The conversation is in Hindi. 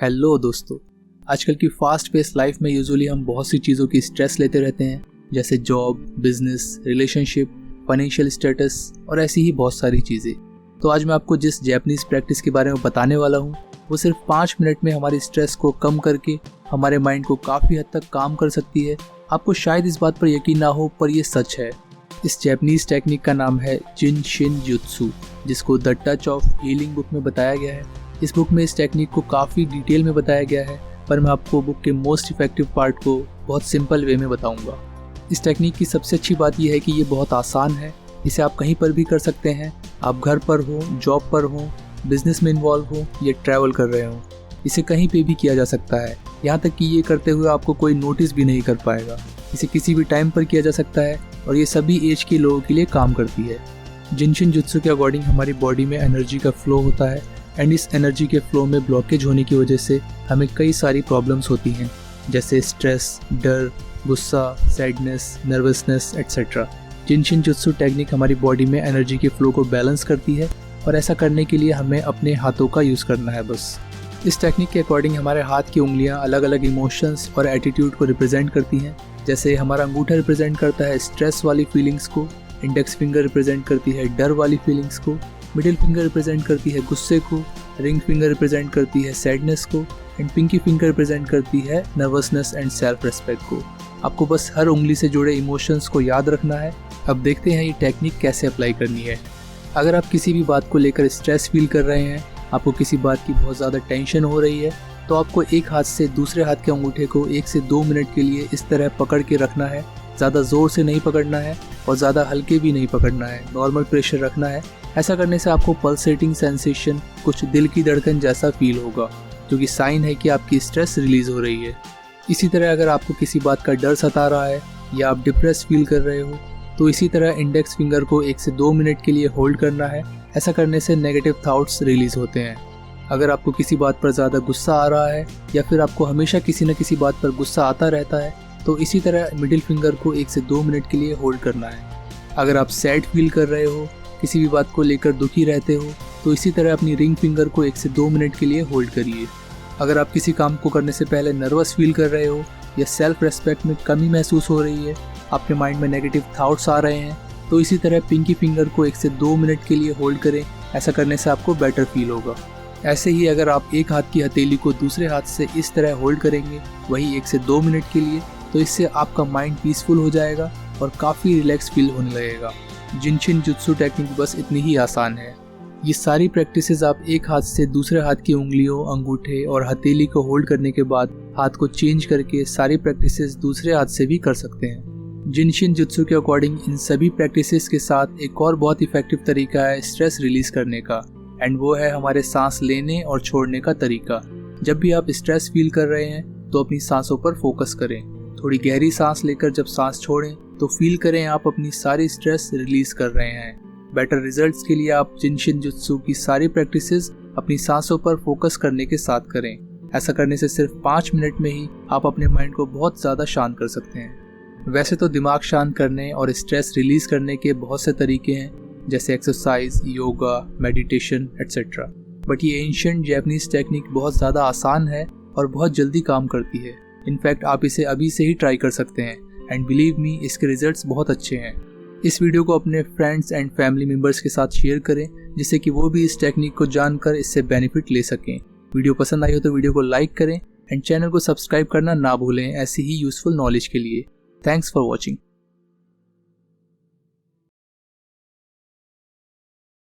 हेलो दोस्तों। आजकल की फास्ट पेस लाइफ में यूजुअली हम बहुत सी चीज़ों की स्ट्रेस लेते रहते हैं, जैसे job, business, relationship, financial status और ऐसी ही बहुत सारी चीज़ें। तो आज मैं आपको जिस जापानीज़ प्रैक्टिस के बारे में बताने वाला हूँ वो सिर्फ 5 मिनट में हमारी स्ट्रेस को कम करके हमारे माइंड को काफ़ी हद तक काम कर सकती है। आपको शायद इस बात पर यकीन ना हो, पर यह सच है। इस जापानीज़ टेक्निक का नाम है जिनशिन जुत्सु, जिसको the touch of healing book में बताया गया है। इस बुक में इस टेक्निक को काफ़ी डिटेल में बताया गया है, पर मैं आपको बुक के मोस्ट इफेक्टिव पार्ट को बहुत सिंपल वे में बताऊंगा। इस टेक्निक की सबसे अच्छी बात यह है कि ये बहुत आसान है। इसे आप कहीं पर भी कर सकते हैं। आप घर पर हो, जॉब पर हो, बिजनेस में इन्वॉल्व हो या ट्रैवल कर रहे हो, इसे कहीं पे भी किया जा सकता है। यहाँ तक कि ये करते हुए आपको कोई नोटिस भी नहीं कर पाएगा। इसे किसी भी टाइम पर किया जा सकता है और ये सभी एज के लोगों के लिए काम करती है। जिनशिन जुत्सु के अकॉर्डिंग हमारी बॉडी में एनर्जी का फ्लो होता है एंड इस एनर्जी के फ्लो में ब्लॉकेज होने की वजह से हमें कई सारी प्रॉब्लम्स होती हैं, जैसे स्ट्रेस, डर, गुस्सा, sadness, nervousness etcetera. Jin shin jyutsu technique हमारी बॉडी में एनर्जी के फ्लो को बैलेंस करती है और ऐसा करने के लिए हमें अपने हाथों का यूज़ करना है बस। इस टेक्निक के अकॉर्डिंग हमारे हाथ की उंगलियां अलग अलग इमोशंस और एटीट्यूड को रिप्रेजेंट करती हैं। जैसे हमारा अंगूठा रिप्रेजेंट करता है स्ट्रेस वाली फीलिंग्स को, इंडेक्स फिंगर रिप्रेजेंट करती है डर वाली फीलिंग्स को, मिडिल फिंगर रिप्रेजेंट करती है गुस्से को, रिंग फिंगर रिप्रेजेंट करती है सैडनेस को एंड पिंकी फिंगर रिप्रेजेंट करती है नर्वसनेस एंड सेल्फ रिस्पेक्ट को। आपको बस हर उंगली से जुड़े इमोशंस को याद रखना है। अब देखते हैं ये टेक्निक कैसे अप्लाई करनी है। अगर आप किसी भी बात को लेकर स्ट्रेस फील कर रहे हैं, आपको किसी बात की बहुत ज़्यादा टेंशन हो रही है, तो आपको एक हाथ से दूसरे हाथ के अंगूठे को 1 से 2 मिनट के लिए इस तरह पकड़ के रखना है। ज़्यादा ज़ोर से नहीं पकड़ना है और ज़्यादा हल्के भी नहीं पकड़ना है, नॉर्मल प्रेशर रखना है। ऐसा करने से आपको पल्सेटिंग सेंसेशन, कुछ दिल की धड़कन जैसा फील होगा, जो कि साइन है कि आपकी स्ट्रेस रिलीज़ हो रही है। इसी तरह अगर आपको किसी बात का डर सता रहा है या आप डिप्रेस फील कर रहे हो, तो इसी तरह इंडेक्स फिंगर को 1 से 2 मिनट के लिए होल्ड करना है। ऐसा करने से नेगेटिव थॉट्स रिलीज़ होते हैं। अगर आपको किसी बात पर ज़्यादा गुस्सा आ रहा है या फिर आपको हमेशा किसी न किसी बात पर गुस्सा आता रहता है, तो इसी तरह मिडिल फिंगर को 1 से 2 मिनट के लिए होल्ड करना है। अगर आप सैड फील कर रहे हो, किसी भी बात को लेकर दुखी रहते हो, तो इसी तरह अपनी रिंग फिंगर को 1 से 2 मिनट के लिए होल्ड करिए। अगर आप किसी काम को करने से पहले नर्वस फील कर रहे हो या सेल्फ रेस्पेक्ट में कमी महसूस हो रही है, आपके माइंड में नेगेटिव थॉट्स आ रहे हैं, तो इसी तरह पिंकी फिंगर को 1 से 2 मिनट के लिए होल्ड करें। ऐसा करने से आपको बेटर फील होगा। ऐसे ही अगर आप एक हाथ की हथेली को दूसरे हाथ से इस तरह होल्ड करेंगे, वही 1 से 2 मिनट के लिए, तो इससे आपका माइंड पीसफुल हो जाएगा और काफ़ी रिलैक्स फील होने लगेगा। जिनशिन जुत्सु टेक्निक बस इतनी ही आसान है। ये सारी प्रैक्टिसेस आप एक हाथ से दूसरे हाथ की उंगलियों, अंगूठे और हथेली को होल्ड करने के बाद हाथ को चेंज करके सारी प्रैक्टिसेस दूसरे हाथ से भी कर सकते हैं। जिनशिन जुत्सु के अकॉर्डिंग इन सभी प्रैक्टिसेस के साथ एक और बहुत इफेक्टिव तरीका है स्ट्रेस रिलीज करने का, एंड वो है हमारे सांस लेने और छोड़ने का तरीका। जब भी आप स्ट्रेस फील कर रहे हैं तो अपनी सांसों पर फोकस करें। थोड़ी गहरी सांस लेकर जब सांस छोड़ें तो फील करें आप अपनी सारी स्ट्रेस रिलीज कर रहे हैं। बेटर रिजल्ट्स के लिए आप जिनशिन जुत्सु की सारी प्रैक्टिसेस अपनी सांसों पर फोकस करने के साथ करें। ऐसा करने से सिर्फ 5 मिनट में ही आप अपने माइंड को बहुत ज़्यादा शांत कर सकते हैं। वैसे तो दिमाग शांत करने और स्ट्रेस रिलीज करने के बहुत से तरीके हैं, जैसे exercise, yoga, meditation etcetera, but ये एंशिएंट जापानीज टेक्निक बहुत ज़्यादा आसान है और बहुत जल्दी काम करती है। इनफैक्ट आप इसे अभी से ही ट्राई कर सकते हैं एंड बिलीव मी, इसके रिजल्ट्स बहुत अच्छे हैं। इस वीडियो को अपने फ्रेंड्स एंड फैमिली मेम्बर्स के साथ शेयर करें, जिससे कि वो भी इस टेक्निक को जानकर इससे बेनिफिट ले सकें। वीडियो पसंद आई हो तो वीडियो को लाइक करें एंड चैनल को सब्सक्राइब करना ना भूलें ऐसी ही यूजफुल नॉलेज के लिए। Thanks for watching.